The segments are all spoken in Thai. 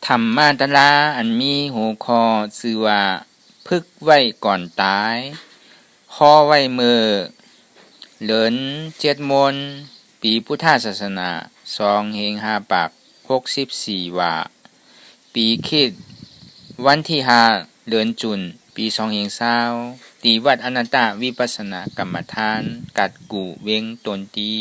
ธรรมาตราอันมีหัวข้อชื่อว่าพึกไว้ก่อนตายข้อไว้มือเหลิน7 มนปีพุทธศาสนา2 เฮง 5 ปัก 64 ว่าปีคริสต์วันที่5 เดือนจุลปี2 เฮง 20ตีวัดอนันตวิปัสสนากรรมฐานกัดกู่เวงตนตี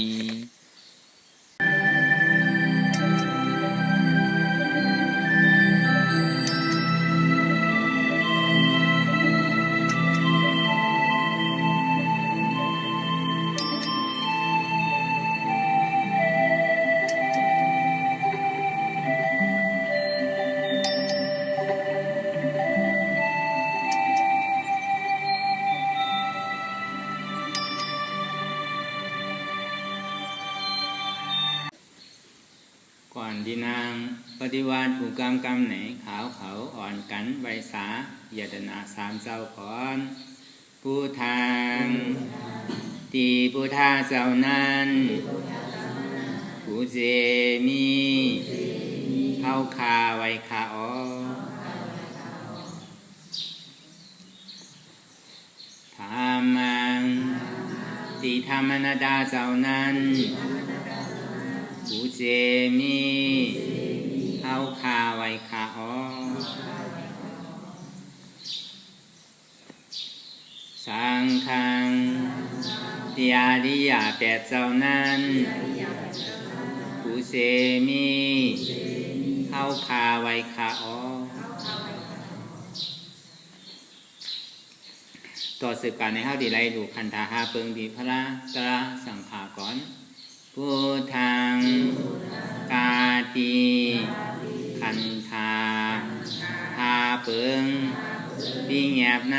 ก่อนดีนางปฏิวัติผู้กรรมกรรมไหนขาวเขาอ่อนกันไวสาเยตนา3 เจ้าก่อนผู้ทางตีผู้ทาเจ้านั้นผู้เจมีเข้าคาไว้คาออธรรมังตีธรรมนาดาเจ้านั้นผู้เจมีเข้าคาไว้คาออสังฆังติอาริย8 เจ้านั้นผู้เจมีเข้าคาไว้คาออต่อสืบการในเฮาดีไลดูคันธาหาเปิงดีพระตระสังขาก่อนพุทธังกาติคันธาหาเปิงปีแงบใน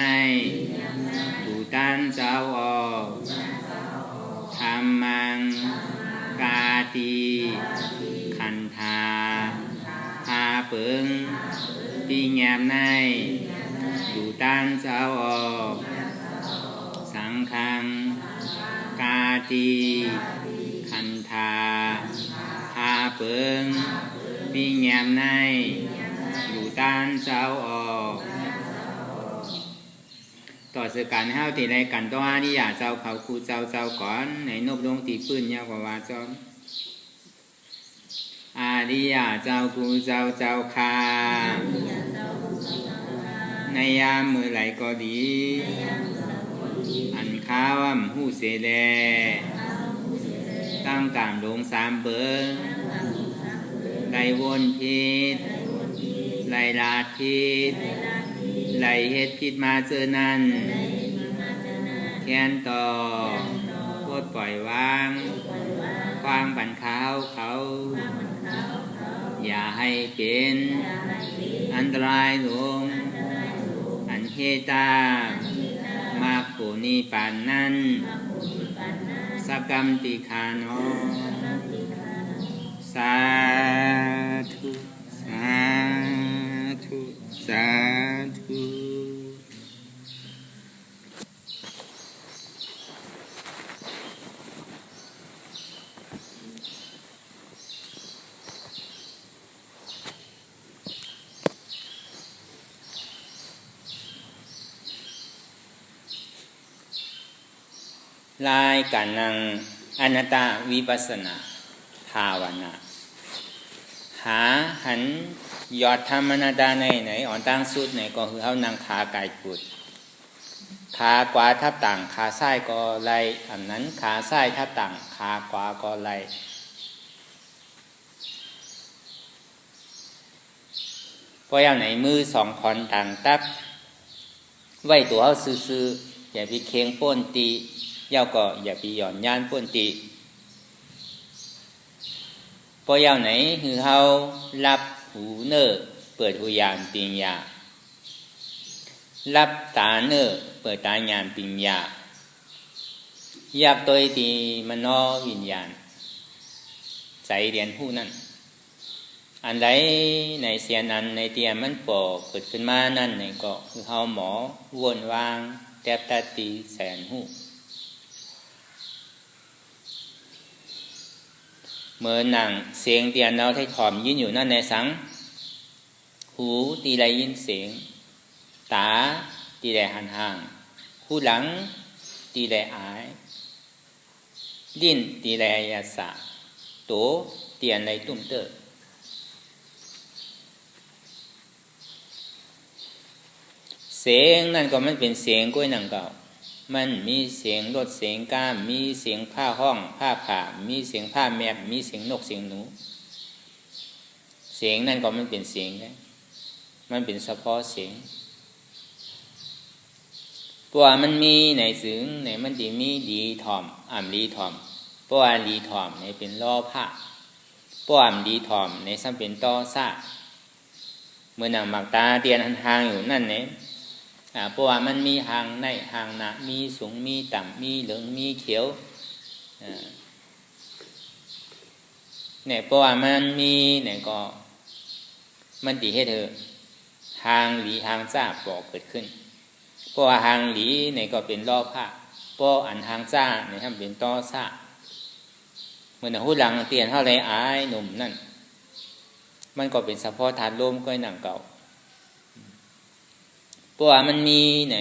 ผู้ตันเจ้าออกธรรมังกาติคันธาหาเปิงปีแงบในผู้ตันเจ้าออกสังฆังกาติคันธาหาเปิงปีแงมในอยู่ต้านเจ้าออกต่อสืบการเฮาที่ได้กันต่ออาริยะเจ้าเขาครูเจ้าก่อนในนบลงตีปืนยาวกว่าจอมอาริยะเจ้าครูเจ้าคาในยามมือไหลก็ดีอันข้าวหูเสแลตั้งการลง3 เบิงไล่วนพิษไล่ลาดพิษไล่เฮ็ดพิษมาเจอนั้นแค้นต่อโคตรปล่อยวางความบันขาวเขาอย่าให้เป็นอันตรายลงอันเฮตามากปุนิปานนั้นสกรรมติคานอสาธุสาธุสาธุลายกันนังอนัตตวิปัสสนาภาวนาหาหันยอดธรรมนาดาในไหนอ่อนตั้งสุดไหนก็คือเอานางขากายกุดขากวาทับต่างขาซ้ายก็ไล่อันนั้นขาซ้ายทับต่างขากวาก็ไล่เพราะอย่างไหนมือ2 คนต่างตักไว้ตัวเอาซื่อๆอย่าไปเคียงป้นตียาวก็อย่าไปหย่อนย่านป้นตีพอยาวไหนคือเฮารับหูเนอเปิดหูยานปิญญารับตาเนอเปิดตาญาณปิญญายับตัวตีมโนวิญญาณใจเรียนหูนั่นอันใดในเสียนั้นในเตียมันโปเกิดขึ้นมานั่นในก็คือเฮาหมอวนวางแทบตาตีแสนหูเมื่อหนังเสียงเตียนเราให้ถอมยืนอยู่นั่นในสัง หูตีได้ยินเสียงตาตีได้หันห่างหูหลังตีได้อายลิ้นตีได้อายาสะโตเตียนในตุ้มเตอเสียงนั่นก็มันเป็นเสียงก้วยหนังเก่ามันมีเสียงรถเสียงก้ามมีเสียงผ้าห้องผ้าผ่ามีเสียงผ้าแมบมีเสียงนกเสียงหนูเสียงนั่นก็มันเป็นเสียงนะมันเป็นเฉพาะเสียงเพราะว่ามันมีในสึงในมันดีมีดีถ่อมลีถ่อมเพราะว่าลีถ่อมในเป็นล้อผ้าเพราะว่าดีถ่อมในซ้ำเป็นต้อซาเมื่อหนังหมักตาเตียนห่างอยู่นั่นเนี่ยเพราะว่ามันมีหางในหางหนามีสูงมีต่ำมีเหลืองมีเขียวเนี่ยเพราะว่ามันมีเนี่ยก็มันดีให้เธอหางหลีหางจ้าปอกเกิดขึ้นเพราะว่าหางหลีเนี่ยก็เป็นล้อผ้าเพราะอันหางจ้าเนี่ยทำเป็นต้อซาเมื่อหูหลังเตียนเท่าไรอายหนุ่มนั่นมันก็เป็นเฉพาะธาตุลมก็หนังเก่าเพราะว่ามันมีไหน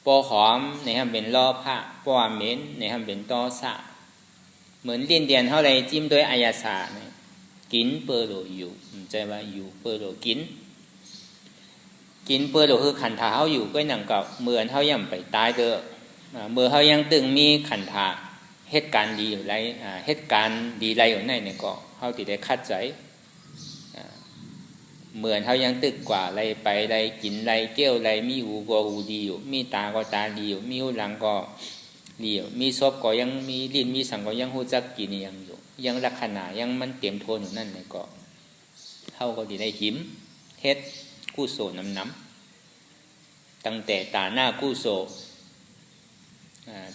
ปอหอมในทำเป็นล้อผ้าปอเหม็นในทำเป็นต้อซาเหมือนเลียนเดียนเท่าไรจิ้มด้วยอายาสาเนี่ยกินเปอร์โลอยู่ใจว่าอยู่เปอร์โลกินเปอร์โลคือขันธาเขาอยู่ก็หนังเก่าเมื่อเขายังไปตายเด้อเมื่อเขายังตึงมีขันธาเหตุการณ์ดีอยู่ไรเหตุการณ์ดีไรอยู่ในเนี่ยก็เขาติดได้คัดใจเหมือนเขายังตึกกว่าไรไปไรกินไรเกี้ยวไรมีหูก็หูดีอยู่มีตาก็ตาดีอยู่มีหูหลังก็ดีอยู่มีซบก็ยังมีลิ้นมีสังก็ยังหูจักกินยังอยู่ยังลักษณะยังมันเต็มโทนอยู่นั่นเนี่ยก็เขาก็ดีได้หิมเฮ็ดกู้โซน้ำตั้งแต่ตาหน้ากู้โซ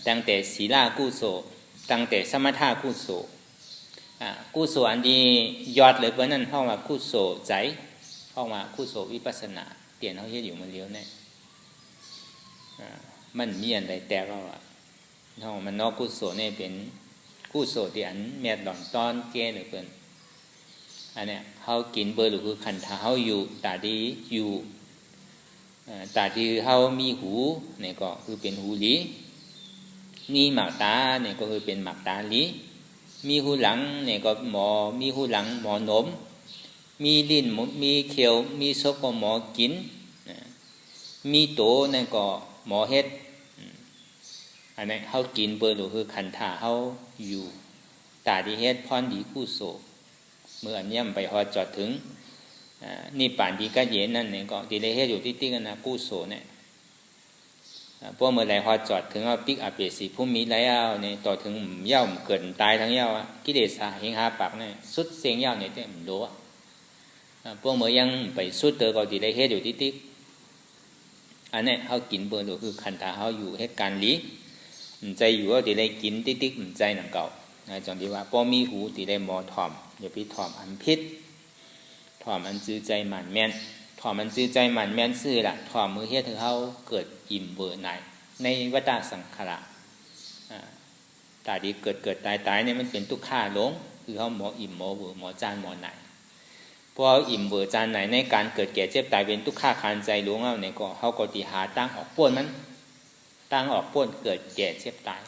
ตั้งแต่ศีลากู้โซตั้งแต่สมถะกู้โซกู้โซอันนี้ยอดเลยเพราะนั่นเข้ามากู้โซใจเข้ามากู้โซวิปัสสนาเปลี่ยนเขาเฮ็ดอยู่มันเลี้ยวเนี่ยมันมีอันใดแต่ก็ว่าเท่ามันนอกกู้โซเนี่ยเป็นกู้โซที่อันเมียดหล่อนตอนเกหรือเปล่าอันเนี้ยเขากินเบอร์หรือคือขันธาเขาอยู่ตาดีอยู่ตาดีเขามีหูเนี่ยก็คือเป็นหูหลีมีหมากตาเนี่ยก็คือเป็นหมากตาหลีมีหูหลังเนี่ยก็หมอมีหูหลังหมอหนมมีลิ้นมีเขียวมีซบก็หมอกินมีโตเนี่ยก็หมอเฮ็ดอันนี้เขากินเบอร์หรือคือขันธาเขาอยู่ตาดีเฮ็ดพรดีกู้โซเมื่ออันย่ำไปพอจอดถึงนี่ป่านดีก็เย็นนั่นเนี่ยก็ดีได้เฮ็ดอยู่ที่ติ๊กนะกู้โซเนี่ยพวกเมื่อไรพอจอดถึงเอาติ๊กอาเปสีผู้มีแล้วเนี่ยต่อถึงเย่าเกิดตายทั้งเย่ากิเลสเฮงหาปากเนี่ยสุดเสียงเย่าเนี่ยแต่ไม่รู้พวกเมื่อยังไปสุดเตอก็ดีได้เฮ็ดอยู่ที่ติ๊กอันนี้เขากินเบอร์หรือคือขันธาเขาอยู่เหตุการณ์ลีใจอยู่ก็ดีได้กินติ๊กใจหนังเก่าจังที่ว่าพอมีหูดีได้หมอถอมอย่าไปถอมอันพิษถอมอันจื้อใจหมันแม่นถอมอันจื้อใจหมันแม่นซื่อละถอมมือเฮ็ดถึงเขาเกิดอิ่มเบื่อหน่ายในวัฏสังขารตาดีเกิดตายเนี่ยมันเป็นทุกข์ขาลงคือเขาหมออิ่มหมอเบื่อหมอจานหมอหน่ายพออิ่มเบื่อจานไหนในการเกิดแก่เจ็บตายเป็นทุกข์ขาคันใจหลวงเอาเนี่ยก็เขาก็ตีหาตั้งออกป้วนมันตั้งออกป้วนเกิดแก่เจ็บตาย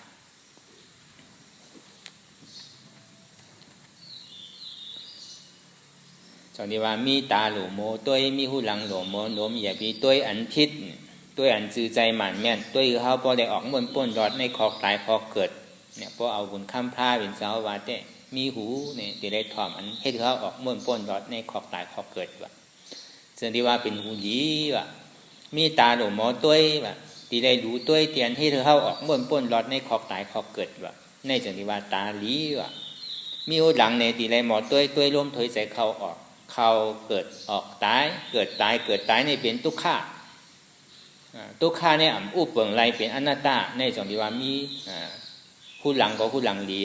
จนที่ว่ามีตาหลวโมตัวมีหูหลังหลวโมหลวมอย่าไปตัวอันพิษตัวอันจือใจหมันแม่นตัวเขาพอได้ออกบนป้นรอดในคอกตายคอกเกิดเนี่ยพอเอาบุญข้ามพลาเป็นสาววาเตมีหูเนี่ยที่ได้ถอมอันให้เขาออกบนป้นรอดในคอกตายคอกเกิดว่าจนที่ว่าเป็นหูดีว่ามีตาหลวโมตัวว่าที่ได้ดูตัวเตียนให้เขาออกบนป้นรอดในคอกตายคอกเกิดว่าในจนที่ว่าตาลีว่ามีหูหลังเนี่ยที่ได้หมอตัวร่วมถอยใจเข้าออกเขาเกิดออกตายเกิดตายนี่เป็นทุกข์เนี่ยอุปเปิงไรเป็นอนัตตาในสองที่ว่ามีผู้หลังก็ผู้หลังดี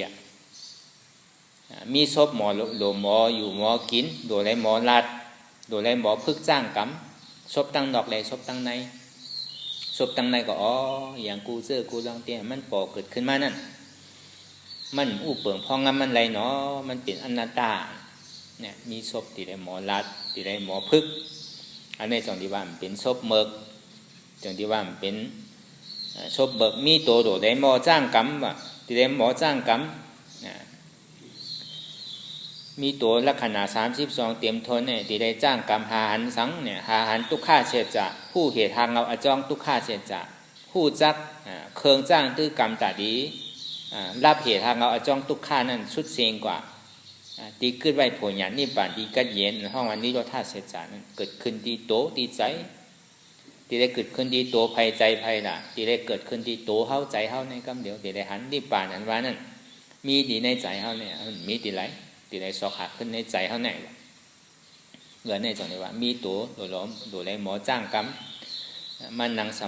มีศพหมอโลหมออยู่หมอกินโดยไรหมอลัดโดยไรหมอพึกจ้างกำศพตั้งดอกไรศพตั้งในก็อย่างกูเจอกูลองเตี้ยมันปอเกิดขึ้นมานั่นมันอุปเปิงพองงำมันไรเนาะมันเป็นอนัตตา เนี่ยมีศพที่ได้หมอรัดที่ได้หมอพึกอันนี้จังที่ว่ามันเป็นศพเมิกจังที่ว่ามันเป็นศพเบิกมีตัวโดได้หมอจ้างกำว่าที่ได้หมอจ้างกำมีตัวลักษณะ32เตรียมทนเนี่ยที่ได้จ้างกรรมหาหันสังเนี่ยหาหันทุกข้าเสียจะผู้เหตุทางเอาอจองทุกข้าเสียจะผู้จักเคืองจ้างตื้อกรรมตาดีรับเหตุทางเอาอจองทุกข้านั่นสุดเสียงกว่าตีขึ้นไว้ผลอย่างนี้ป่านดีกัดเย็นห้องวันนี้รถท่าเสียจานั้นเกิดขึ้นที่โตที่ใจที่ได้เกิดขึ้นที่โตภัยใจภัยละที่ได้เกิดขึ้นที่โตเฮาใจเฮาในกำเดียวที่ได้หันที่ป่านอันว่านั่นมีดีในใจเฮาเนี่ยมีดีไรที่ได้สอกหักขึ้นในใจเขาไหนเหมือนในจังเลยว่ามีตัวโดยล้อมโดยไรหมอจ้างกำมันนั่งส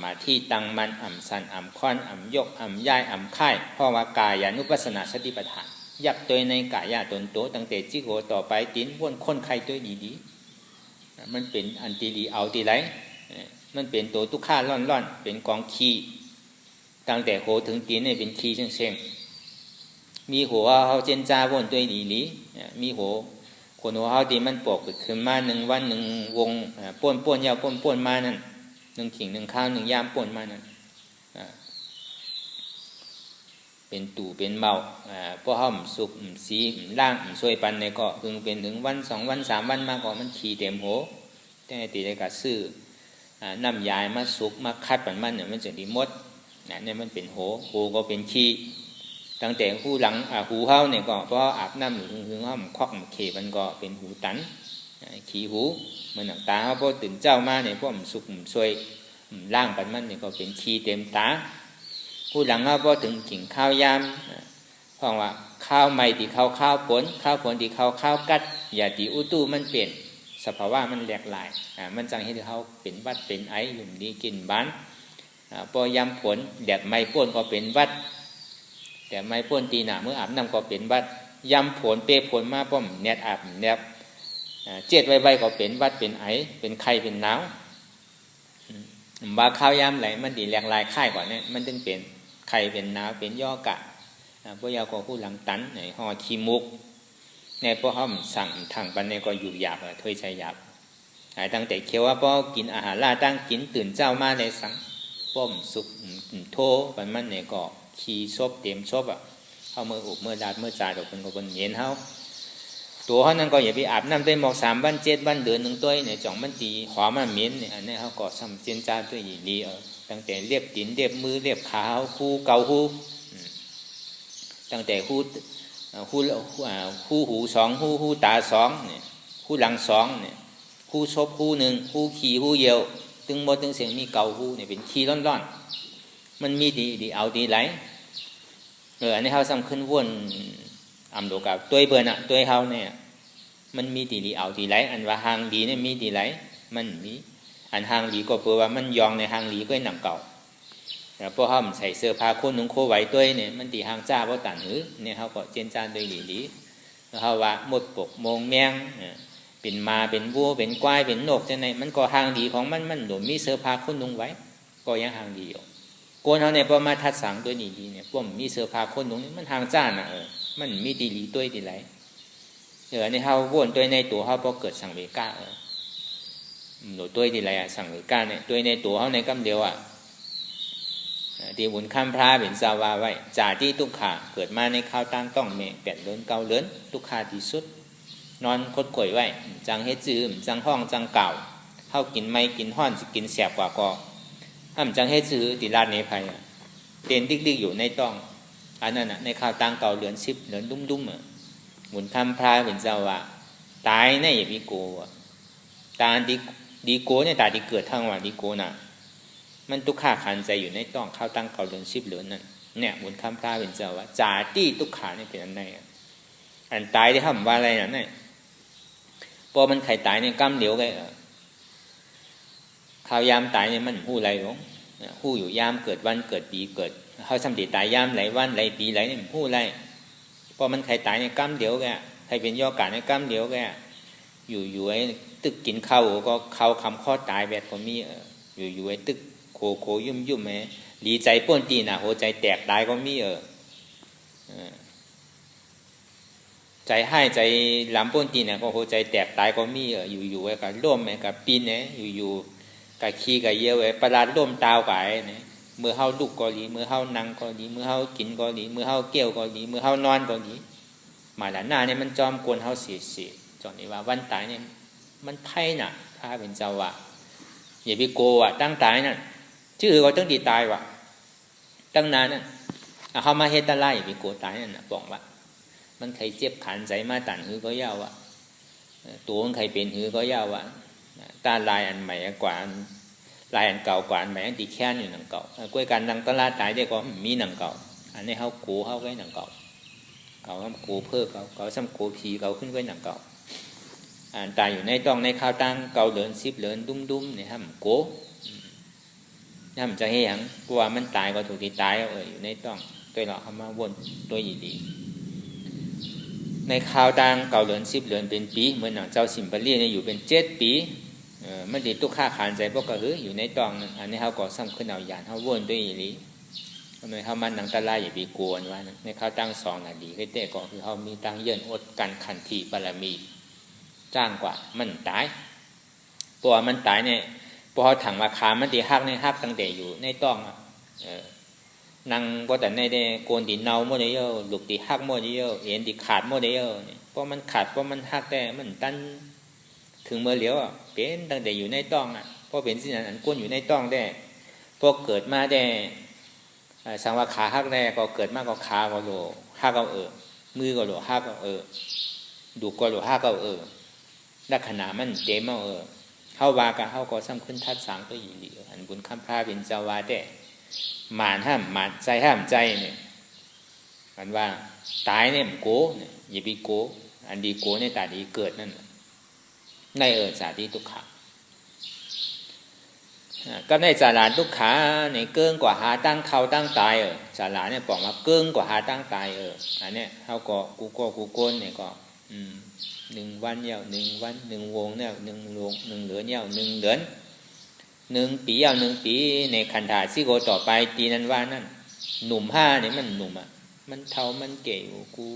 มาธิตั้งมันอ่ำสันอ่ำค้อนอ่ำยกอ่ำย่ายอ่ำค่ายเพราะว่ากายานุปัสสนาสติปัฏฐานยักตัวในกายาตนโตตั้งแต่จิโกต่อไปติ้นวนคนใครตัวดีๆมันเป็นอันตีดีเอาตีไรมันเป็นตัวทุกข้าร่อนๆเป็นกองขี้ตั้งแต่โหถึงตีนเนี่ยเป็นขี้เช่งมีหัวเขาเจนจ้าวนตัวดีๆมีหัวคนหัวเขาดีมันปกขึ้นมา1 วัน1 วงป้วนยาวป้วนมานั่น1 ขิง1 ข้าว1 ยามป้วนมานั่นเป็นตู่เป็นเมาพวกเขาสุกสีล่างช่วยปันในก็ถึงเป็นถึงวัน2 วัน3 วันมาก่อนมันขี่เต็มหัวแต่ตีได้กัดซื้อน้ำยายมาสุกมาคัดปันมันเนี่ยมันจะดีมดเนี่ยมันเป็นหัวก็เป็นขี้ตั้งแต่หูหลังหูเฮาเนี่ยก็เพราะอาบน้ำหรือหึงห้อมควักเขมันก็เป็นหูตันขี้หูเหมือนตาเขาพอตื่นเจ้ามาเนี่ยพวกมันสุกมันช่วยล่างปันมันเนี่ยก็เป็นขี้เต็มตาหูหลังเขาพอถึงกิ่งข้าวยามเพราะว่าข้าวใหม่ที่ข้าวผลที่ข้าวกัดอย่าตีอุตุมันเปลี่ยนสภาวะมันแหลกหลายมันจังให้เขาเป็นวัดเป็นไอหลุ่มดีกินบ้านพอยามผลแดดไม่ป้นก็เป็นวัดแต่ไม่ป้นตีหนาเมื่ออาบน้ำก็เป็นวัดยำผลเปรผลมาป้อมเน็ตอาบเน็บเจ็ดไว้ก็เป็นวัดเป็นไอเป็นไข้เป็นหนาวบาข้าวยำไหลมันดีแหลกลายไข้ก่อนเนี่ยมันจึงเป็นไข้เป็นหนาวเป็นย่อกะพวกยาก็ผู้หลังตันในห่อขี้มุกในพวกเขาสั่งทางปันในก็อยู่หยาบถ้วยใช้หยาบตั้งแต่เคี้ยวว่าพอกินอาหารล่าตั้งกินตื่นเจ้ามาในสังป้อมสุกโทปันมันในก็ขี้ซบเต็มซบเข้ามืออุบมือดาดมือจ่าดอกเป็นคนเย็นเขาตัวเขานั่นก็อย่าไปอาบน้ำได้หมอก3 วัน7 วันเดือน1 ตัวเนี่ยจ่องมันตีหอมมันเหม็นเนี่ยอันนี้เขาก็ซ้ำเจนจ่าตัวดีตั้งแต่เรียบตีนเรียบมือเรียบขาคู่เกาคู่ตั้งแต่คู่หู2หูตา2เนี่ยคู่หลัง2เนี่ยคู่ซบคู่1คู่ขี้คู่เยียวตึงหมดตึงเสียงมีเกาคู่เนี่ยเป็นขี้ร้อนๆมันมีดีเอาดีไหลอันนี้เขาซ้ำขึ้นวนอำโดกับตัวเบอร์น่ะตัวเขาเนี่ยมันมีดีเอาดีไหลอันว่าหางดีเนี่ยมีดีไหลมันมีอันหางดีก็เพื่อว่ามันยองในหางดีก็หนังเก่าแล้วพวกเขาใส่เสื้อผ้าคนนุ่งโคไว้ตัวเนี่ยมันตีหางจ้าเพราะตันหือเนี่ยเขาก็เจนจานโดยดีแล้วเขาว่าหมดปกมงแมงเป็นมาเป็นวัวเป็นควายเป็นนกจะไหนมันก็หางดีของมันหนุนมีเสื้อผ้าคนนุ่งไว้ก็ยังหางดีอยู่คนเขาเนี่ยพอมาทัดสังตัวนี้ดีเนี่ยพวกมีเสื้อผ้าคนนุ่งนี่มันหางจ้าน่ะมันมีดีหลีตัวดีไรในเขาวนตัวในตัวเขาพอเกิดสังเวก้าหนูตัวดีไรสังเวก้าเนี่ยตัวในตัวเขาในกำเดียวที่บุญข้ามพระเป็นสาวาไว้จ่าที่ทุกขาเกิดมาในข้าวตั้งต้องเมแปดเลินเกาเลินทุกขาที่สุดนอนคดข่อยไว้จังเฮ็ดจืมจังห้องจังเก่าเข้ากินไม่กินห้อนกินแสบกว่าก็จังเฮ็ดจืติลาดในภัยเต้นดิกๆอยู่ในต้องอันนั้นในข้าวตั้งเก่าเลือน10เลือนดุ้มบุญข้ามพระเป็นสาวาตายในอย่าพิโกตาดีโกเนี่ยตาดีเกิดทั้งวันดีโกน่ะมันทุกขาขันใจอยู่ในต้องข้าวตั้งเก่าเดือน10 เหลือนนั่นเนี่ยบุญคำพระเป็นเจ้าว่าจ่าตี้ทุกขาเนี่ยเป็นอันไหนอันตายได้ทำว่าอะไรนั่นเนี่ยพอมันไข่ตายเนี่ยกำเดียวไงข้าวยามตายเนี่ยมันหู้ไรหรอหู้อยู่ยามเกิดวันเกิดปีเกิดเขาสำเร็จตายยามไหลวันไหลปีไหลเนี่ยหู้ไรพอมันไข่ตายเนี่ยกำเดียวแกใครเป็นย่อกาเนี่ยกำเดียวแกอยู่ไอ้ตึกกินข้าวก็ข้าวคำข้อตายแบบผมมีอยู่ไอ้ตึกโคยุ่มไหมดีใจป้นตีน่ะหัวใจแตกตายก็มี ใจให้ใจลำป้นตีเนี่ยก็หัวใจแตกตายก็มีอยู่ๆไว้กับร่วมไว้กับปีนเนี่ยอยู่ๆกับขี้กับเยี่ยวไว้ประหลาดร่วมตาวไก่เนี่ยเมื่อเฮาลุกก็ดีเมื่อเฮานั่งก็ดีเมื่อเฮากินก็ดีเมื่อเฮาเกี่ยวก็ดีเมื่อเฮานอนก็ดีมาแล้วหน้าเนี่ยมันจอมกวนเฮาเสียจนนี้ว่าวันตายเนี่ยมันไพ่น่ะถ้าเป็นเจ้าว่าอย่าไปโกว่ะตั้งตายนั่นชื่อก็ตั้งดีตายว่ะตั้งนานนั่นเขามาเฮตไล่อย่าไปโกตายนั่นน่ะบอกว่ามันใครเจ็บขันใจมาตันหือก็ยาวอ่ะตัวมันใครเป็นหือก็ยาวอ่ะตาลายอันใหม่กว่าลายอันเก่ากว่าอันใหม่อันตีแค้นอยู่หนังเก่ากล้วยกันนังตลาดตายได้ก็มีหนังเก่าอันนี้เขากูเขาไว้หนังเก่าเขากูเพิ่มเขาซ้ำกูผีเขาขึ้นไว้หนังเก่าอันตายอยู่ในต้องในข้าวตั้งเก่าเหลินซิบเหลินดุ้มเนี่ยฮะมันโก้นี่มันจะให้ยังกลัวมันตายก็ถูกที่ตายอยู่ในต้องตัวเราเขามาวนตัวดีในข่าวต่างเก่าเหลือน10เหลือนเป็นปีเหมือนหนังเจ้าสิมปลีเนี่ยอยู่เป็น7 ปีมันติดตุกค่าขานใจพวกกระหืออยู่ในตองอันนี้เขาก็ซ้ำขึ้นเอาหยานเขาวนด้วยอีหลีทำไมเขามันหนังตะไลอย่าไปกวนว่าในข่าวตั้ง2นาทีก็แต่ก็คือเขามีตั้งเยินอดกันขันทีบารมีจ้างกว่ามันตายตัวมันตายเนี่ยพอเขาถังราคามันตีหักในหักตั้งแต่อยู่ในต้องnăng cóแต่ในได้โกนตีเนาโมเดลลูกตีหักโมเดลเอ็นตีขาดโมเดลเนี่ยเพราะมันขาดเพราะมันหักแต่มันตันถึงเมื่อเหลียวเป็นตั้งแต่อยู่ในต้องเพราะเป็นสิ่งนั้นก้นอยู่ในต้องได้พอเกิดมาได้สังวาขาหักได้ก็เกิดมาก็ขาก็โหลหักก็มือก็โหลหักก็ดูก็โหลหักก็ลักษณะมันเต็มเข้าวากับเข้าก็ซ้ำขึ้นทัดสังตัวอยู่ดีอันบุญคำพาเป็นเจ้าวาได้หมานห้ามหมานใจห้ามใจเนี่ยมันว่าตายเนี่ยมันโกเนี่ยอย่าไปโกอันดีโกในตาดีเกิดนั่นในสาธิทุกขาก็ในสาราทุกขาในเกินกว่าหาตั้งเขาตั้งตายสาราเนี่ยบอกว่าเกินกว่าหาตั้งตายอันเนี้ยเขาก็กูโกนเนี่ยก็1 วันเนี่ย1 วัน1 วงเนี่ย1 วง1 เหลือนเนี่ย1 เดือน1 ปี1 ปีในขันธาซิโกต่อไปตีนั้นว่านั่นหนุ่ม5เนี่ยมันหนุ่มมันเท่ามันเก๋กู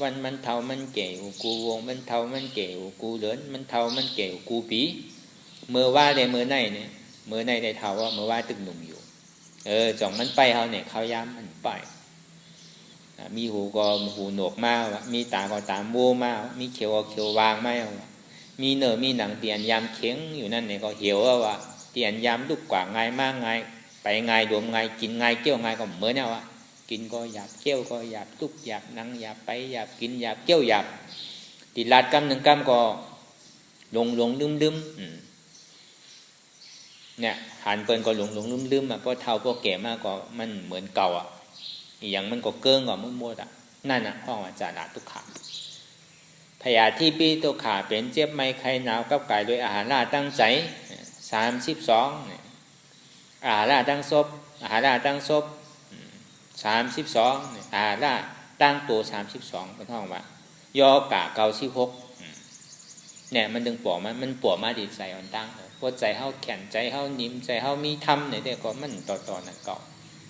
วันมันเท่ามันเก๋กูวงมันเท่ามันเก๋กูเหลือนมันเท่ามันเก๋กูปีเมื่อว่าได้เมื่อไหนเนี่ยเมื่อไหนได้เท่าว่าเมื่อว่าตึกหนุ่มอยู่จ่องมันไปเขาเนี่ยเขาย้ำมันไปมีหูก็หูหนวกมากมีตาก็ตาโม่มากมีเขียวก็เขียววางไม่มีเนื้อมีหนังเตียนยามเข็งอยู่นั่นเนี่ยก็เหี่ยวว่าเตียนยามลูกกว่าง่ายมากง่ายไปง่ายรวมง่ายกินง่ายเกี่ยวง่ายก็เหมือนเนี่ยว่ากินก็หยาบเกี่ยวก็หยาบทุกหยาบนั่งหยาบไปหยาบกินหยาบเกี่ยวหยาบติดลาดกำ1 กำก็ลงลืมเนี่ยหันเปิ้นก็ลงลืมเพราะเท่าพวกแก่มากก็มันเหมือนเก่าอย่างมันก็เกิงกว่ามุ่งโมดนั่นห้องอาจารย์ทุกขาพยาธิปีตุขาเป็นเจ็บไม่ไข้หนาวกับกายโดยอาหารล่าตั้งใจ32เนี่ยอาหารล่าตั้งศพอาหารล่าตั้งศพ32เนี่ยอาหารล่าตั้งตัว32เป็นห้องว่ายอกะ96เนี่ยมันดึงปวดมันปวดมาดีใจอ่อนตั้งพอใจเฮาแข็งใจเฮานิ่มใจเฮามีธรรมเนี่ยแต่ก็มันต่อนั่นเก่า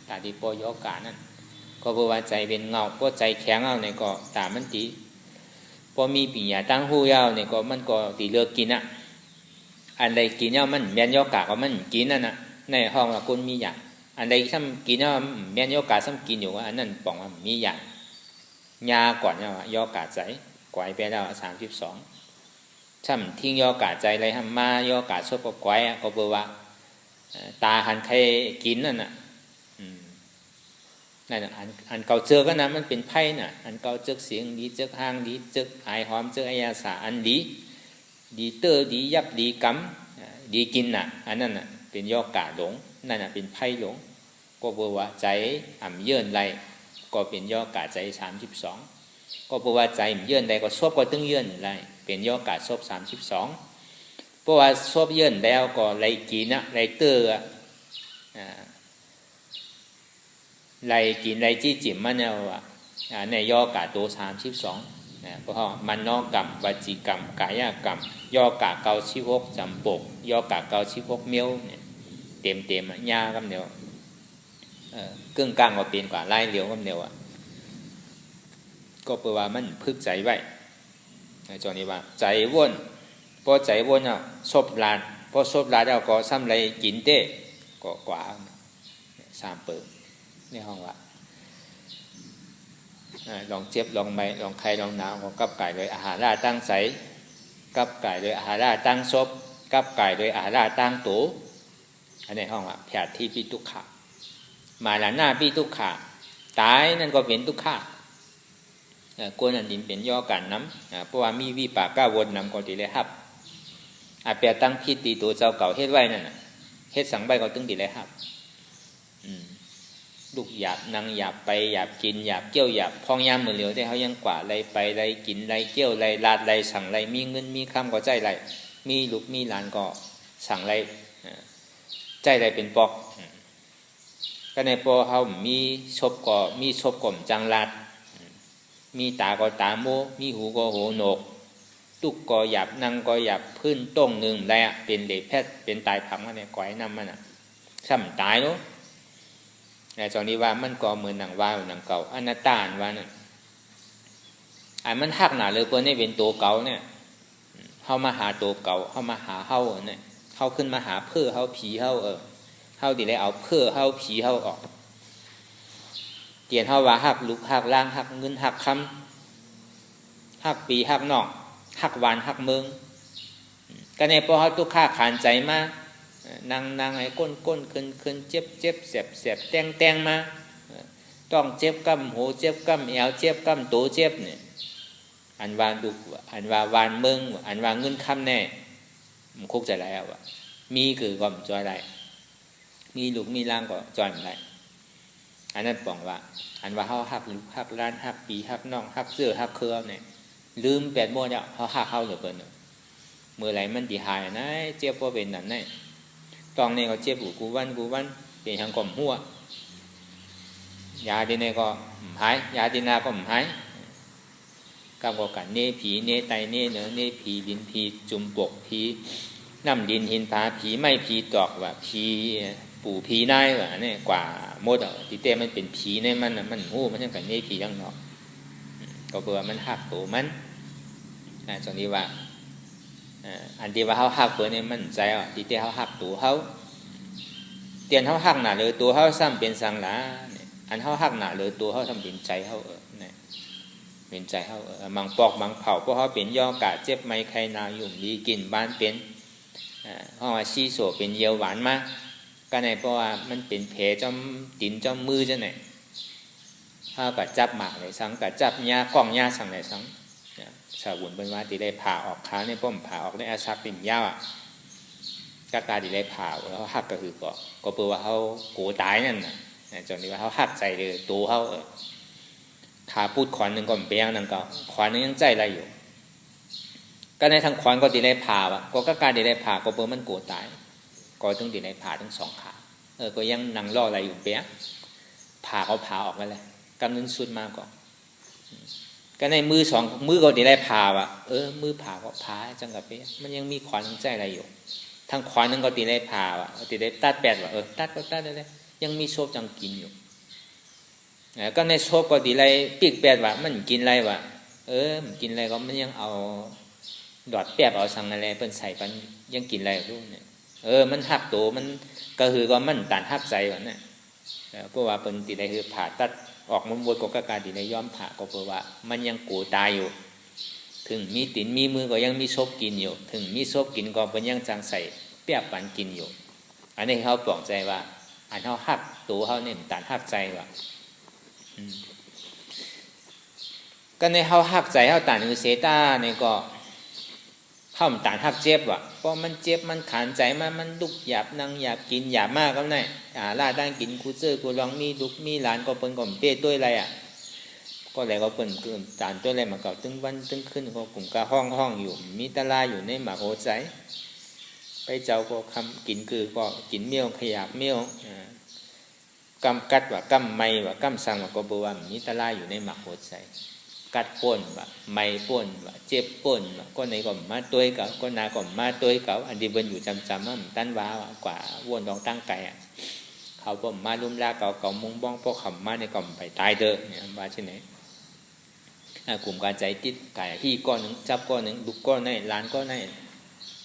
ตาดีปอยอกะนั่นก็เพราะว่าใจเป็นเงาเพราะใจแข็งเอาเนี่ยก็ตามันตีพอมีปิญญาตั้งหูยาวเนี่ยก็มันก็ตีเลือกกินอันใดกินเนี่ยมันแม่นยอกะก็มันกินนั่นในห้องว่าคนมีอย่างอันใดซ้ำกินเนี่ยแม่นยอกะซ้ำกินอยู่ว่าอันนั้นบอกว่ามีอย่างยาก่อนเนี่ยว่ายอกะใจกวายไปแล้ว32ซ้ำทิ้งยอกะใจอะไรทำมายอกะชอบก็กวายก็เบอว่าตาหันใครกินนั่นนั่นอันเก่าเจอก็นะมันเป็นไพ่น่ะอันเก่าเจอเสียงดีเจอห้างดีเจอไอหอมเจอไอยาสาอันดีเตอร์ดียับดีกำดีกินน่ะอันนั้นน่ะเป็นยอกะหลงนั่นน่ะเป็นไพ่หลงก็เบอว่าใจอ่ำเยื่นไรก็เป็นยอกะใจ32ก็เบอว่าใจอ่ำเยื่นไรก็ซบก็ตึงเยื่นไรเป็นยอกะซบ32เพราะว่าซบเยื่นแล้วก็ไรกินไรเตอร์ไรกินไรจี้จิ๋มมันเนี่ยในย่อกะตัว32เพราะมันนอกกรรมวจีกรรมกายกรรมย่อกะ96จำปกย่อกะ96เมียวเนี่ยเต็มยากับเดียวกึ่งกลางก็เป็นกว่าไล่เหลียวกับเดียวก็ ก็แปลว่ามันพึกใจไว้จอนี้ว่าใจวนพอใจวนอ่ะซบลานพอซบลานแล้วก็ซ้ำไรกินเต้ก็กว่าสามเปิงในห้องว่าลองเจ็บลองไม่ลองใครลองหนาวก็กับไก่เลยอาหารราตั้งใสกับไก่เลยอาหารราตั้งซบกับไก่เลยอาหารราตั้งตูอันนี้ห้องว่าแผดที่ปีทุกขามาละหน้าปีทุกขาตายนั่นก็เป็นทุกขากวนอันดินเป็นย่อกันน้ำเพราะว่ามีวิปากก้าวนนำก็ตีเลยครับอาเปียตั้งพิษตีตัวเจ้าเก่าเฮ็ดไว้นั่นเฮ็ดสังใบก็ตึงตีเลยครับลูกหยาบนางหยาบไปหยาบกินหยาบเกี่ยวหยาบพองยามมือเหลียวแต่เขายังกว่าไรไปไรกินไรเกี่ยวไรลาดไรสั่งไรมีเงินมีคำก็ใจไรมีลูกมีหลานก็สั่งไรใจไรเป็นปอกก็ในพอเขามีชบก็มีชบก่มจังลาดมีตาก็ตาโมมีหูก็หูโหนกตุกก็หยาบนางก็หยาบพื้นต้งหนึ่งไรเป็นเด็กแพทย์เป็นตายพังมันเนี่ยก่อยน้ำมันซ้ำตายเนาะแต่ตอนนี้ว่ามันก็เหมือนหนังว่าหนังเก่าอนัตตาอันว่านั่นมันหักหนาเลยเพื่อนนี่เป็นตัวเก่าเนี่ยเข้ามาหาตัวเก่าเข้ามาหาเข้าเนี่ยเข้าขึ้นมาหาเพื่อเข้าผีเข้าเข้าดีเลยเอาเพื่อเข้าผีเข้าออกเตียนเข้าว่าหักลุกหักล่างหักเงินหักคำหักปีหักนอกหักวานหักเมืองก็ในพอเขาตุกข้าขานใจมากนางไอ้ก้นขึ้นเจ็บเสียบแตงมาต้องเจ็บกั้มหูเจ็บกั้มเอวเจ็บกั้มโตเจ็บเนี่ยอันว่าดุอันว่าวานเมืองอันว่าเงินคำแน่มันคุกใจแล้วอ่ะมีคือก็จอยได้มีลูกมีล่างก็จอยไม่ได้อันนั้นบอกว่าอันว่าเขาหักลูกหักล้านหักปีหักน้องหักเสื้อหักเครือเนี่ยลืม8 โมงแล้วเขาหักเข้าเหลือเกินเมื่อไรมันตีหายนะเจ็บเพราะเป็นนั่นนี่ตองนี่ก็เจ็บกูวันเป็นทางก่อมหัวยาดีนี่ก็หายยาดีนาก็หายกับกันเนผีเนไตเนเนื้อเนผีดินผีจุ่มปกผีน้ำดินหินผาผีไม่ผีตอกว่าผีปู่ผีนายว่าเนี่ยกว่าหมดที่เต้มันเป็นผีในมันหูมันยังกันเนผีทั้งนอกก็เบื่อมันหักตัวมันตรงนี้ว่าอันที่ว่าเขาหักเปิดเนี่ยมันใจที่เต้เขาหักตัวเขาเตียนเขาหักหนาเลยตัวเขาซ้ำเป็นสังหลาอันเขาหักหนาเลยตัวเขาทำเป็นใจเขาเนี่ยเป็นใจเขาบางปอกบางเผาเพราะเขาเป็นย่อกะเจ็บไม่ใครนายุ่มดีกินบ้านเป็นเขาว่าชีโซเป็นเยียวหวานมากก็ในเพราะว่ามันเป็นแผลจอมตินจอมมือจะไหนเขากัดจับหมากเลยสังกัดจับยากล้องยาสังไหนสังชาวบุญเป็นว่าที่ได้ผ่าออกขาในป้อมผ่าออกในอาชักติ่มยาวกากาที่ได้ผ่าแล้วหักก็คือก็เปล่าว่าเขาโกตายนั่นนะจนนี้ว่าเขาหักใจเลยตัวเขาขาพูดขวานหนึ่งก็เปียงนั่นก็ขวานนึงยังใจอะไรอยู่ก็ในทางขวานก็ที่ได้ผ่าก็กากาที่ได้ผ่าก็เปล่ามันโกตายก็ต้องที่ได้ผ่าทั้ง2 ขาก็ยังนั่งรออะไรอยู่เปียงผ่าเขาผ่าออกมาเลยกำนึงสุดมากก็ในมือก็ที่ได้ผ่ามือผ่าก็ผ่าจังกับเปียมันยังมีขวานทั้งใจอะไรอยู่ทางขวานนึงก็ตีได้ผ่าตีได้ตัดแปดตัดก็ตัดได้ยังมีโซบจังกินอยู่ก็ในโซบก็ตีไรปีกแปดมันกินอะไรมันกินอะไรก็มันยังเอาดอดแปบเอาสังอะไรเป็นใส่ปันยังกินอะไรลูกเนี่ยมันหักตัวมันก็คือก็มันตันหักใจวะเนี่ยเพราะว่าเป็นตีได้คือผ่าตัดออกมันบวชก็การตีได้ย้อมผ่าก็เพราะว่ามันยังกูตายอยู่ถึงมีตินมีมือก็ยังมีโซบกินอยู่ถึงมีโซบกินก็เป็นยังจังใส่เปียบปันกินอยู่อันนี้เขาปลอบใจว่าอันเขาหักตัวเขาเนี่ยตันหักใจว่าก็ในเขาหักใจเขาตันคือเซตาเนี่ยก็เขาตันหักเจ็บว่ะเพราะมันเจ็บมันขันใจมันลุกหยาบนั่งหยาบกินหยาบมากก็ได้ล่าด้านกินคูเซอร์กูลองมีลุกมีหลานก็เป็นก่อมเปี้ยด้วยอะไรก็เลยก็เปิ่นเกินตานตัวอะไรมาเก่าตึงวันตึงขึ้นก็กลุ่มกะห้องอยู่มีตะลาอยู่ในหมากโหใจไปเจ้าก็คำกินคือก็กินเมี่ยวขยับเมี่ยวกำกัดว่ากำไม่ว่ากำสังว่าก็บอกว่ามีตะลาอยู่ในหมากโหใจกัดป่นว่าไม่ป่นว่าเจ็บป่นว่าก็ในก็มาตัวเก่าก็นาก็มาตัวเก่าอันที่เบิ่นอยู่จำว่าตั้นว้ากว่าวนดองตั้งไก่เขาบ่มาลุ่มลาเก่ามุงบ้องพวกเขามาในก็ไปตายเด้อเนี่ยว่าเช่นไหน กลุ่มการใจติดไก่ที่ก้อนหนึ่งจับก้อนหนึ่งลุกก้อนในล้านก้อนใน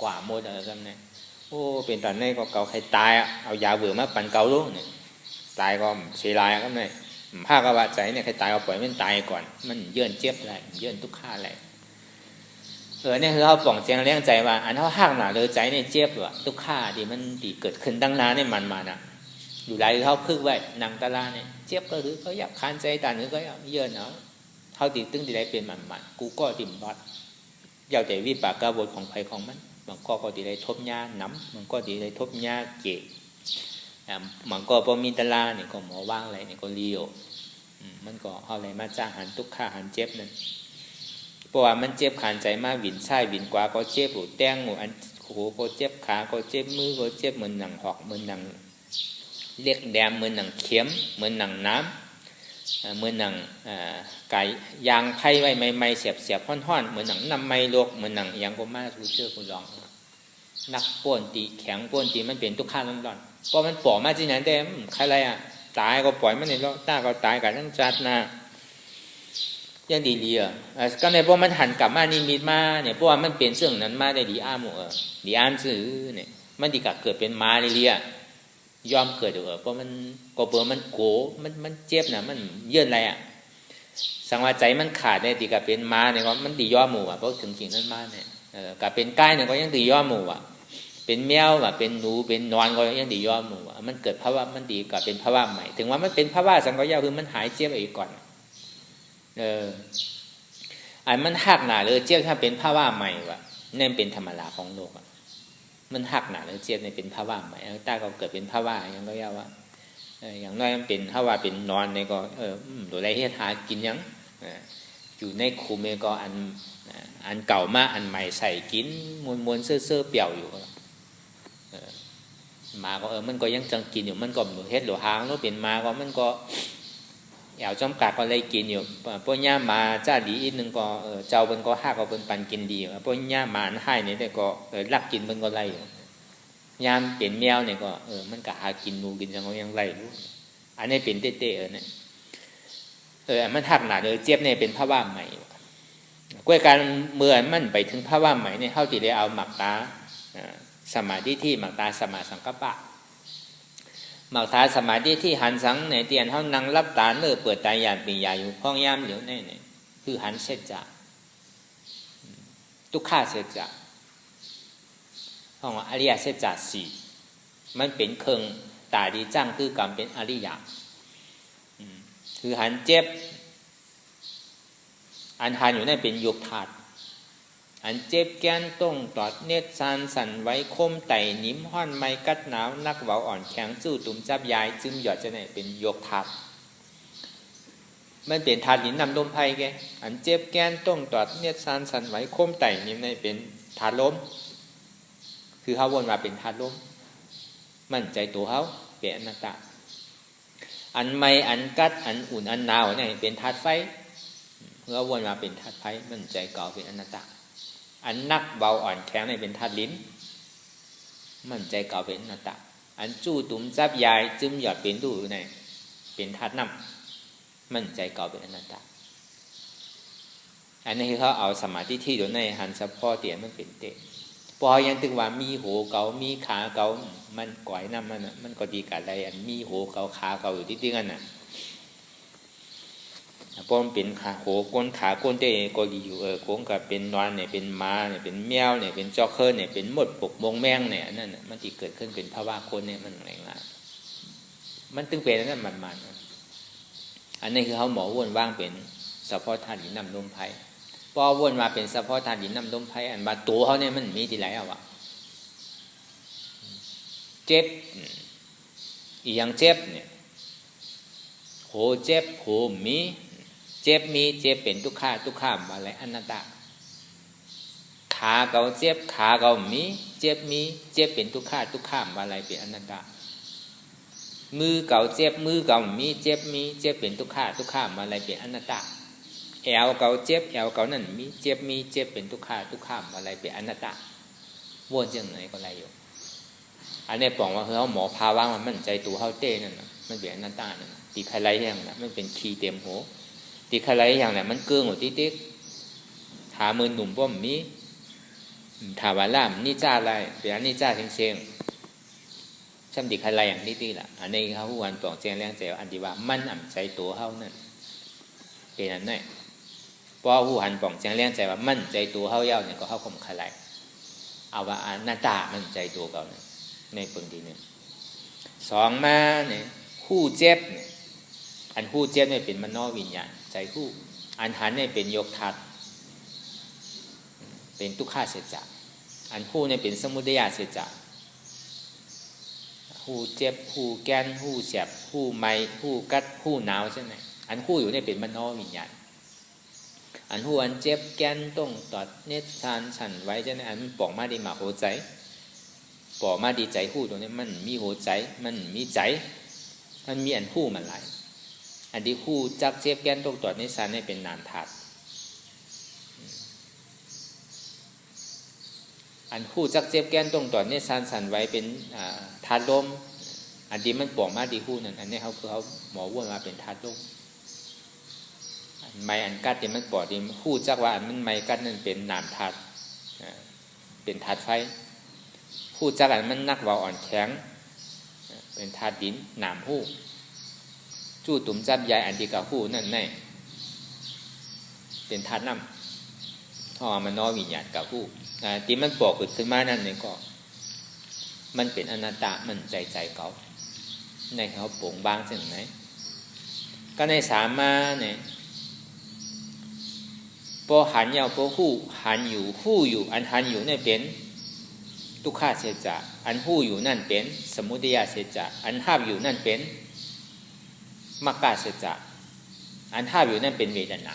กว่าหมดอะไรกันเนี่ยโอ้เป็นตอนนี้ก็เกาใครตายเอายาเบื่อมาปั่นเกาลูกเนี่ยตายก็เสียลายก็เนี่ยภาคกว่าใจเนี่ยใครตายเอาปล่อยมันตายก่อนมันเยื่อนเจ็บอะไรเยื่อนทุกข้าอะไรเนี่ยคือเขาป่องเสียงเลี้ยงใจว่าอันเขาหักหนาเลยใจเนี่ยเจ็บว่ะทุกข้าดีมันดีเกิดขึ้นตั้งนานเนี่ยมันมานะอยู่ไรเขาพึกไว้นางตาลาเนี่ยเจ็บก็คือเขาอยากคานใจแต่หรือก็เยื่อนเนาะเขาติดตึงที่ไรเป็นมันกูก็ติ่มบัดยาวแต่วิปากกาบทของไผ่ของมันมันก็ติดไรทบยาน้ำมันก็ติดไรทบยาเกะมันก็พอมีตาลาเนี่ยก็หมอว่างอะไรเนี่ยก็เลี้ยวมันก็เอาอะไรมาจ้างหันทุกข้าหันเจ็บนั่นเพราะว่ามันเจ็บขานใจมากวินใช่วินกว่าก็เจ็บหูแต้งหูอันหูก็เจ็บขาก็เจ็บมือก็เจ็บเหมือนหนังหอกเหมือนหนังเล็กแดมเหมือนหนังเข็มเหมือนหนังน้ำเหมือนหนังไก่ยางไผ่ไว้ไม่เสียบห่อนเหมือนหนังน้ำไม่ลวกเหมือนหนังยังก็มาทูเชื่อคุณลองนักป้วนตีแข็งป้วนตีมันเป็นทุกข้าร้อนเพราะมันปล่อยมาที่ไหนแต่ใครอะไรตายก็ปล่อยมันในรถตาก็ตายกันทั้งจัดนะยังดีก็ในพวกมันหันกลับมานิมิตมาเนี่ยเพราะว่ามันเป็นเสื่องนั้นมาได้ดีอ้าหมูดีอ้ามซื้อเนี่ยมันดีกับเกิดเป็นมาเรียยอมเกิดเพราะมันก็เบื่อมันโกมันเจ็บนะมันเยื่ออะไรสังวาใจมันขาดได้ดีกับเป็นมาเนี่ยก็มันดีย่อหมูเพราะถึงสิ่งนั้นมาเนี่ยกับเป็นใกล้เนี่ยก็ยังดีย่อหมูเป็นแมวเป็นหนูเป็นนอนก็ยังดีย่อหมูมันเกิดภาวะมันดีกับเป็นภาวะใหม่ถึงว่ามันเป็นภาวะสังขยาคือมันหายเจ็บอีกก่อนอันมันหักหนาเลยเจี๊ยบถ้าเป็นภาวะใหม่วะนั่นเป็นธรรมดาของโลกมันหักหนาเลยเจี๊ยบในเป็นภาวะใหม่ตาก็เกิดเป็นภาวะอย่างก็ยาว่าอย่างน้อยมันเป็นภาวะเป็นนอนในก็ตัวไรเฮ็ดหากินยังอยู่ในคูเมก็อันเก่ามาอันใหม่ใส่กินมวนเสื้อเปี่ยวอยู่มาก็มันก็ยังจังกินอยู่มันก็เฮ็ดหลวหางแล้วเป็นมาก็มันก็เอาจอมกัดก็เลยกินอยู่พวกย่ามาจ้าดีอีกนึงก็เจ้าเป็นก็หักก็เป็นปันกินดีพวกย่ามาให้เนี่ยแต่ก็รักกินเป็นก็ไล่ยามเป็นแมวเนี่ยก็มันก็หากินนูกินจังก็ยังไล่รู้อันนี้เป็นเต้เนี่ยมันหักหนาเลยเจี๊ยบเนี่ยเป็นภาวะใหม่กล้วยการเมื่อมันไปถึงภาวะใหม่เนี่ยเขาติได้เอาหมักตาสมาธิที่หมักตาสมาสังกัปปะหมักตาสมาธิที่หันสังในเตียนเขานั่งรับตาเนื้อเปิดตาหยาดปีใหญ่อยู่พ้องย่ำเหลียวเนี่ยคือหันเสร็จจากทุกข้าเสร็จจากห้องอริยเสร็จจากสี่มันเป็นเครื่องตาดีจ้างคือกรรมเป็นอริยคือหันเจ็บอันหันอยู่นั่นเป็นยกถาดอันเจ็บแก้นต้งตอดเนตรซานสั่นไว้คมไต่นิ้มห้อนไม้กัดหนาวนักเบาอ่อนแข็งจู้ตุ่มจับยายจึงหยอดจะไหนเป็นยกถาดมันเป็นถาดหินนำลมไพ่แกอันเจ็บแก้นต้งตอดเนตรซานสั่นไว้คมไต่นิ้มในเป็นถาดล้มคือเขาวนมาเป็นถาดล้มมั่นใจตัวเขาเป็นอนัตตาอันไม่อันกัดอันอุ่นอันหนาวเนี่ยเป็นธาตุไฟเมื่อวนมาเป็นธาตุไฟมันใจเก่าเป็นอนัตตาอันนักเบาอ่อนแข็งเนี่ยเป็นธาตุลิ้นมันใจเก่าเป็นอนัตตาอันจู้ตุ้มจับยายจึมหยอดเป็นดูเนี่ยเป็นธาตุน้ำมันใจเก่าเป็นอนัตตาอันนี้คือเขาเอาสมาธิที่อยู่ในหันสะพอเตียนมันเป็นเตะพอยังถึงว่ามีหูเก่ามีขาเก่ามันก่อยน้ำมันก็ดีกับอะไรอันมีหูเก่าขาเก่าอยู่ที่กันน่ะพอมันเป็นขาโหก้นขาก้นเตะก็ดีอยู่โค้งกับเป็นนอนเนี่ยเป็นม้าเนี่ยเป็นแมวเนี่ยเป็นจอกเคอร์เนี่ยเป็นมดปกมงแมงเนี่ยนั่นมันที่เกิดขึ้นเป็นภาวะคนเนี่ยมันอะไรง่ายมันตึงเป็นนั่นมันอันนี้คือเขาหมอวนว่างเป็นเฉพาะธาตุหินน้ำลมไผ่พอวนมาเป็นเฉพาะธาตุหินน้ำลมไผ่อันมาตัวเขาเนี่ยมันมีที่ไหนเอาวะเจ็บอีอย่างเจ็บเนี่ยโหเจ็บโหมีเจ็บมีเจ็บเป็นทุกข้าอะไรอนัตตาขาเก่าเจ็บขาเก่ามีเจ็บเป็นทุกข้าอะไรเป็นอนัตตามือเก่าเจ็บมือเก่ามีเจ็บเป็นทุกข้าอะไรเป็นอนัตตาแอวเก่าเจ็บแอวเก่านั่นมีเจ็บเป็นทุกข้าอะไรเป็นอนัตตาวนจังไหนก็ไรอยู่อันนี้บอกว่าเขาหมอพาว่างมันมั่นใจตัวเขาเต้นั่นนะมันเป็นอนัตตานั่นตีใครไรแห้งนะมันเป็นขี้เต็มหัว ตีใครอย่างไรมันเกิงหมดติ๊กถามือหนุ่มป้อมมีถาว่าล่ามนี่จ้าอะไรเป็นอันนี้จ้าเชียงช่ำตีใครอย่างนี้ตีละอันนี้เขาผู้วันปลอกแจงแรงใจอันที่ว่ามันอ่ำใจตัวเขานั่นเป็นอันนั้นเพราะผู้หันปลอกแจงแรงใจว่ามันใจตัวเขาเย้าเนี่ยก็เขาข่มใครเอาว่าหน้าตามันใจตัวเขาเนี่ยในปึงทีหนึ่งสองมาเนี่ยคู่เจ็บเนี่ยอันคู่เจ็บเนี่ยเป็นมโนวิญญาณใจคู่อันหันเนี่ยเป็นยกทัดเป็นทุกขาเสียจากอันคู่เนี่ยเป็นสมุทัยเสียจากคู่เจ็บคู่แก้นคู่เสียบคู่ไม้คู่กัดคู่หนาวใช่ไหมอันคู่อยู่เนี่ยเป็นมโนวิญญาณอันคู่อันเจ็บแก้นต้องตอดเนตชานฉันไว้ใช่ไหมอันมันปอกมาดีมาหัวใจปอกมาดีใจคู่ตรงนี้มันมีหัวใจมันมีใจมันมีอันคู่มันหลายอันที่คู่จักเจ็บแก้นต้องตอดเนตชานเนี่ยเป็นนามธาตุอันคู่จักเจ็บแก้นตรงตอดเนตชานฉันไว้เป็นธาตุลมอันที่มันปอกมาดีคู่นั่นอันนี้เขาคือเขาหมอว่ามาเป็นธาตุลมไม้อันกัดที่มันปอดที่คู่จักว่าอันมันไม้กัดนั่นเป็นนามธาตุเป็นธาตุไฟคู่จักอันมันนักเบาอ่อนแข็งเป็นธาตุดินนามหู้จู้ตุ่มจับยายอันที่กับหู้นั่นแน่เป็นธาตุน้ำท่อมันนอวิญญาณกับหู้ที่มันปอกขึ้นมานั่นเนี่ยก็มันเป็นอนัตตามันใจเขาในเขาโป่งบางสิ่งไหนก็ในสามมาเนี่ยพอหันยาวพอหู้หันอยู่หู้อยู่อันหันอยู่เนี่ยเป็นทุกขาเสจจะอันหู้อยู่นั่นเป็นสมุทัยเสจจะอันห้าบอยู่นั่นเป็นมรรคเสจจะอันห้าบอยู่นั่นเป็นเวทนา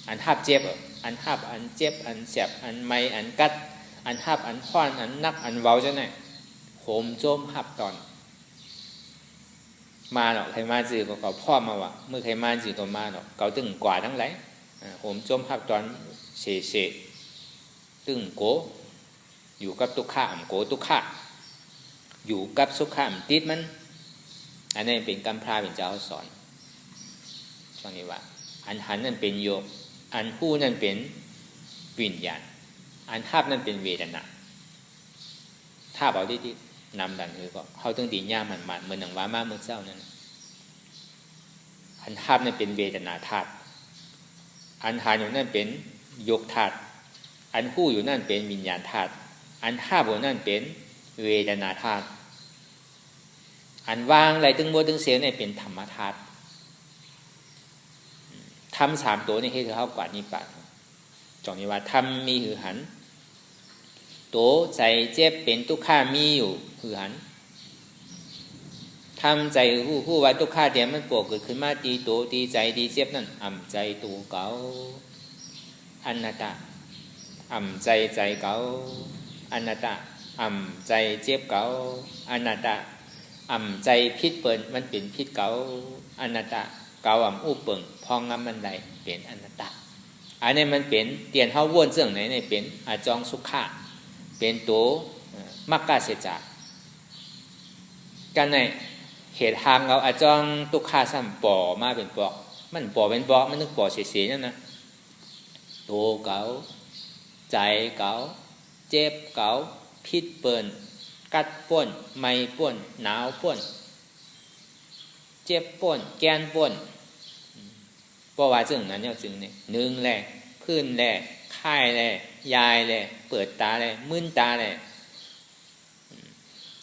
อันห้าบเจ็บอันห้าบอันเจ็บอันเสียบอันไม้อันกัดอันห้าบอันคว้านอันนักอันเว้าจะไหนโหมโจมหับตอนมาหรอกใครมาจืดก็พ่อมาว่ะเมื่อใครมาจืดก็มาหรอกเขาตึงกว่าทั้งหลายโหมโจมหับตอนเฉยตึงโกอยู่กับทุกข้ามโกทุกข้าอยู่กับสุขามติดมันอันนี้เป็นกรรมพระเป็นเจ้าสอนช่วงนี้ว่าอันหันนั่นเป็นโยกอันผู้นั่นเป็นวิญญาณอันทับนั่นเป็นเวทนาถ้าเอาที่นำดันคือก็เขาต้องตีย่ามันเหมือนหนังว่ามาเมื่อเช้านั้นอันทับนั่นเป็นเวทนาธาตุอันหันอยู่นั่นเป็นยกธาตุอันผู้อยู่นั่นเป็นวิญญาณธาตุอันทับอยู่นั่นเป็นเวทนาธาตุอันวางอะไรตึงโบตึงเสียงเนี่ยเป็นธรรมธาตุทำสามตัวนี่ให้เขากว่านี้ปัดจองนี้ว่าทำมีหือหันโตใจเจ็บเป็นทุกข้ามีอยู่หือหันทำใจผู้ว่าทุกข้าเดียวมันปวดเกิดขึ้นมาตีโตตีใจตีเจ็บนั่นอ่ำใจตัวเก่าอนัตตาอ่ำใจใจเก่าอนัตตาอ่ำใจเจ็บเก่าอนัตตาอ่ำใจพิษเปิ่นมันเป็นพิษเก่าอนัตตาเก่าอ่ำอู้เปิ่งพองงำมันใดเป็นอนัตตาอันนี้มันเป็นเตียนเฮาวนเสื่องไหนเนี่ยเป็นอาจองสุขะเป็นตัวมรรคเสจกันในเหตุทางเราอาจองทุกขาซ้ำป่อมาเป็นปอกมันป่อเป็นปอกมันนึกป่อเสียๆนั่นนะตัวเก่าใจเก่าเจ็บเก่าพิษเปิ่นกัดป่นไม่ป่นหนาวป่นเจ็บป่นแกนป่นเพราะว่าจึงนั้นเนี่ยจึงเนี่ยนึ่งแหละพื้นแหละค่ายแหละยายแหละเปิดตาแหละมึนตาแหละ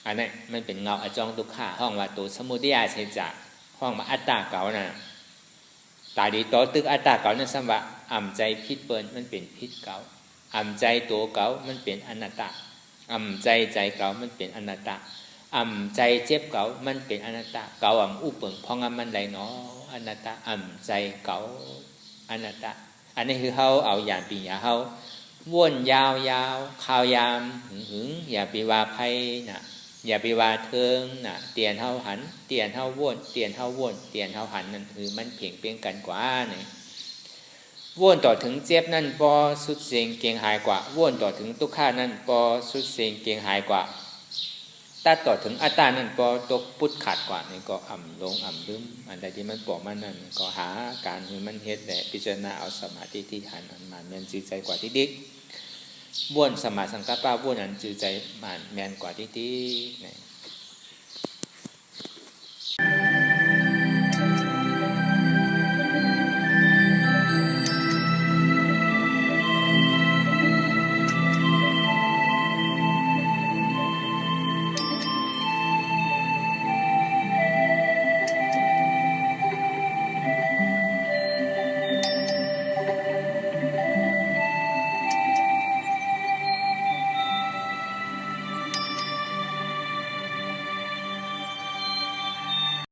อันนี้มันเป็นเงาอจองทุกขาห้องว่าตัวสมุทัยเสจจะห้องว่าอัตตาเก่าน่ะตาดีโตตึกอัตตาเก่านั่นสมว่าอ่ำใจพิษเปิ่นมันเป็นพิษเก่าอ่ำใจตัวเก่ามันเป็นอนัตตาอ่ำใจใจเก่ามันเป็นอนัตตาอ่ำใจเจ็บเก่ามันเป็นอนัตตาเก่าอ่ำอู้เปิ่งพองมันไหลเนาะอนัตตาอ่ำใจเก่าอนัตตาอันนี้คือเขาเอาอย่างปีอย่าเขาวนยาวข่าวยามหึงอย่าไปว่าไพ่น่ะอย่าไปว่าเทิงน่ะเตียนเฮาหันเตียนเฮาวนเตียนเฮาวนเตียนเฮาหันนั่นคือมันเพียงเพียงกันกว่าเนี่ยวนต่อถึงเจ็บนั่นพอสุดเสียงเกียงหายกว่าวนต่อถึงทุกข้านั่นพอสุดเสียงเกียงหายกว่า ถ้าต่อถึงอัตตานั่นก็ตกพุทธขาดกว่านี่ก็อ่ำลงอ่ำลืมอันใดที่มันปอกมันนั่นก็หาการให้มันเฮ็ดแต่พิจารณาเอาสมาธิที่หันอันมันแม่นจือใจกว่าที่ดิกบ้วนสมาสังกัปปะบ้วนอันจือใจมันแม่นกว่าที่ดิก